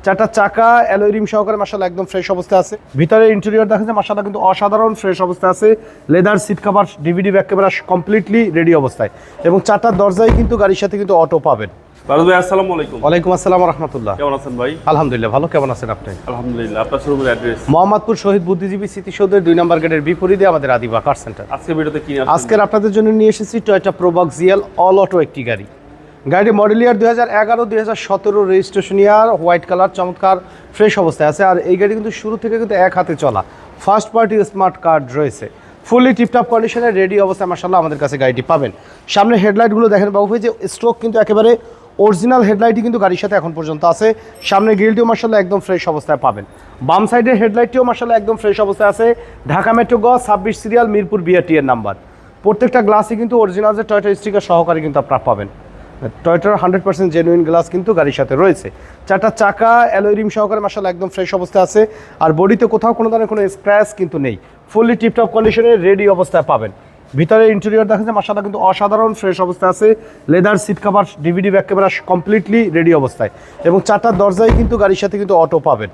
চারটা চাকা alloy rim সহকারে মাশাআল্লাহ একদম ফ্রেশ অবস্থায় আছে। ভিতরে ইন্টেরিয়র দেখা যায় মাশাআল্লাহ কিন্তু অসাধারণ ফ্রেশ অবস্থায় আছে। Leather seat cover, DVD back camera completely ready অবস্থায় এবং চারটা দরজায় কিন্তু গাড়ির সাথে কিন্তু অটো পাবেন। ফারুক ভাই আসসালামু আলাইকুম। ওয়ালাইকুম আসসালাম ওয়া রাহমাতুল্লাহ। কেমন আছেন ভাই? আলহামদুলিল্লাহ ভালো, কেমন আছেন আপনি? আলহামদুলিল্লাহ। আপনার শোরুমের অ্যাড্রেস? মোহাম্মদপুর শহীদ বুদ্ধিজীবী স্মৃতিসৌধের 2 নম্বর গেটের বিপরীতে আমাদের আদিবা কার সেন্টার। আজকে ভিডিওতে কি নিয়ে আজকের আপনাদের জন্য নিয়ে এসেছি Toyota Probox GL all auto একটি গাড়ি। গাড়িটি মডেল ইয়ার 2011, 2017 রেজিস্ট্রেশন ইয়ার, হোয়াইট কালার, চমৎকার ফ্রেশ অবস্থায় আছে। আর এই গাড়ি কিন্তু শুরু থেকে কিন্তু এক হাতে চলা, ফার্স্ট পার্টি স্মার্ট কার্ড রয়েছে, ফুললি টিপটপ কন্ডিশনে রেডি অবস্থায় মাশাআল্লাহ আমাদের কাছে গাড়িটি পাবেন। সামনে হেডলাইটগুলো দেখেন বাবু ভাই, যে স্ট্রোক কিন্তু একেবারে অরিজিনাল হেডলাইটই কিন্তু গাড়ির সাথে এখন পর্যন্ত আছে। সামনের গ্রিলটিও মাশাআল্লাহ একদম ফ্রেশ অবস্থায় পাবেন। বাম সাইডের হেডলাইটটিও মাশাআল্লাহ একদম ফ্রেশ অবস্থায় আছে। ঢাকা মেট্রো গ 26 সিরিয়াল, মিরপুর বিআরটি এর নাম্বার। প্রত্যেকটা গ্লাসই কিন্তু অরিজিনাল যে টয়োটা স্টিকার সহকারে কিন্তু আপনারা পাবেন। টয়োটার 100% জেনুইন গ্লাস কিন্তু গাড়ির সাথে রয়েছে। চারটা চাকা অ্যালয় রিম সহকারে মাশাআল্লাহ একদম ফ্রেশ অবস্থায় আছে। আর বডিতে কোথাও কোনো ধরনের কোনো স্ক্র্যাচ কিন্তু নেই, ফুললি টিপটপ কন্ডিশনে রেডি অবস্থায় পাবেন। ভিতরে ইন্টেরিয়র দেখা যায় মাশাআল্লাহ কিন্তু অসাধারণ ফ্রেশ অবস্থায় আছে। Leather seat cover, DVD back camera completely ready অবস্থায় এবং চারটা দরজায় কিন্তু গাড়ির সাথে কিন্তু অটো পাবেন।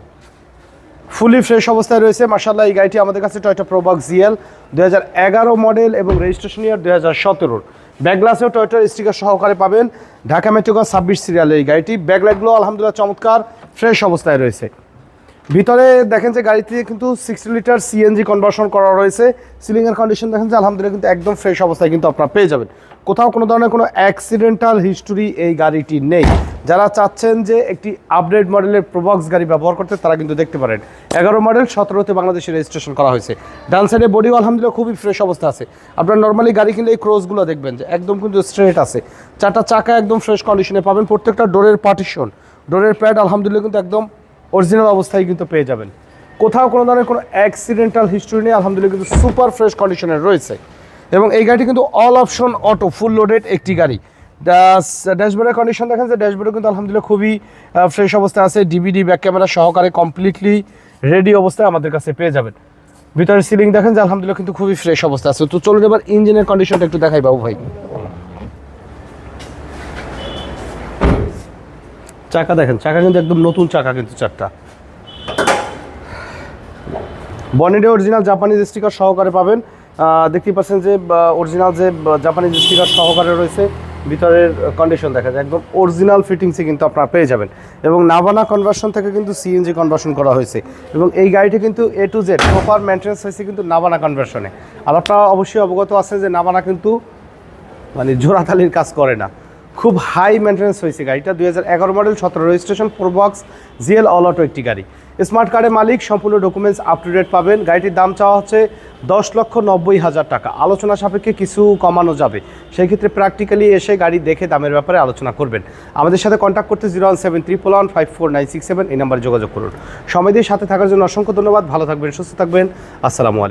ফুলি ফ্রেশ অবস্থায় রয়েছে মাশাআল্লাহ। এই গাড়িটি আমাদের কাছে টয়োটা প্রোবক্স জিএল 2011 মডেল এবং রেজিস্ট্রেশন ইয়ার 2017। ব্যাকগ্লাসেও টয়োটার স্টিকার সহকারে পাবেন। ঢাকা মেট্রো গ 26 সিরিয়াল এই গাড়িটি। ব্যাকলাইটগুলো আলহামদুলিল্লাহ চমৎকার ফ্রেশ অবস্থায় রয়েছে। ভিতরে দেখেন যে গাড়িতে কিন্তু 60 লিটার সিএনজি কনভার্সন করা রয়েছে। সিলিংয়ের কন্ডিশন দেখেন যে আলহামদুলিল্লাহ কিন্তু একদম ফ্রেশ অবস্থায় কিন্তু আপনারা পেয়ে যাবেন। কোথাও কোনো ধরনের কোনো অ্যাক্সিডেন্টাল হিস্টোরি এই গাড়িটি নেই। যারা চাচ্ছেন যে একটি আপডেট মডেলের প্রোবক্স গাড়ি ব্যবহার করতে, তারা কিন্তু দেখতে পারেন। 11 মডেল, 17তে বাংলাদেশে রেজিস্ট্রেশন করা হয়েছে। ডান সাইডে বডিও আলহামদুলিল্লাহ খুবই ফ্রেশ অবস্থা আছে। আপনারা নর্মালি গাড়ি কিনলে এই ক্রসগুলো দেখবেন যে একদম কিন্তু স্ট্রেট আছে। চারটা চাকা একদম ফ্রেশ কন্ডিশনে পাবেন। প্রত্যেকটা ডোরের পার্টিশন, ডোরের প্যাড আলহামদুলিল্লাহ কিন্তু একদম অরিজিনাল অবস্থায় কিন্তু পেয়ে যাবেন। কোথাও কোনো ধরনের কোনো অ্যাক্সিডেন্টাল হিস্ট্রি নেই, আলহামদুলিল্লাহ কিন্তু সুপার ফ্রেশ কন্ডিশনে রয়েছে। এবং এই গাড়িটি কিন্তু all option auto full loaded একটি গাড়ি। ড্যাশবোর্ডের কন্ডিশন দেখেন যে ড্যাশবোর্ডে কিন্তু আলহামদুলিল্লাহ খুবই ফ্রেশ অবস্থায় আছে। ডিভিডি ব্যাক ক্যামেরা সহকারে কমপ্লিটলি রেডি অবস্থায় আমাদের কাছে পেয়ে যাবেন। ভিতরে সিলিং দেখেন যে আলহামদুলিল্লাহ কিন্তু খুবই ফ্রেশ অবস্থা আছে। তো চলুন এবার ইঞ্জিনের কন্ডিশনটা একটু দেখাই বাবু ভাই। চাকা দেখেন, চাকা কিন্তু একদম নতুন চাকা কিন্তু চারটা। বনেটে অরিজিনাল জাপানিজ স্টিকার সহকারে পাবেন। দেখতেই পাচ্ছেন যে অরিজিনাল যে জাপানিজ স্টিকার সহকারে রয়েছে। ভিতরের কন্ডিশন দেখা যায় একদম অরিজিনাল ফিটিংসে কিন্তু আপনারা পেয়ে যাবেন। এবং নাভানা কনভার্সন থেকে কিন্তু সিএনজি কনভার্সন করা হয়েছে। এবং এই গাড়িটি কিন্তু A to Z proper maintenance হয়েছে কিন্তু নাভানা কনভার্সনে। আর আপনারা অবশ্যই অবগত আছে যে নাভানা কিন্তু মানে জোড়াতালির কাজ করে না, খুব হাই মেনটেন্স হয়েছে গাড়িটা। 2011 model, 17 registration, Probox GL all auto একটি গাড়ি। স্মার্ট কার্ডের মালিক, সম্পূর্ণ ডকুমেন্টস আপ টু ডেট পাবেন। গাড়িটির দাম চাওয়া হচ্ছে 10,90,000 টাকা। আলোচনা সাপেক্ষে কিছু কমানো যাবে, সেই ক্ষেত্রে প্র্যাকটিক্যালি এসে গাড়ি দেখে দামের ব্যাপারে আলোচনা করবেন। আমাদের সাথে কন্ট্যাক্ট করতে 01731154967 এই নাম্বারে যোগাযোগ করুন। সময় দিয়ে সাথে থাকার জন্য অসংখ্য ধন্যবাদ। ভালো থাকবেন, সুস্থ থাকবেন। আসসালামু আলাইকুম।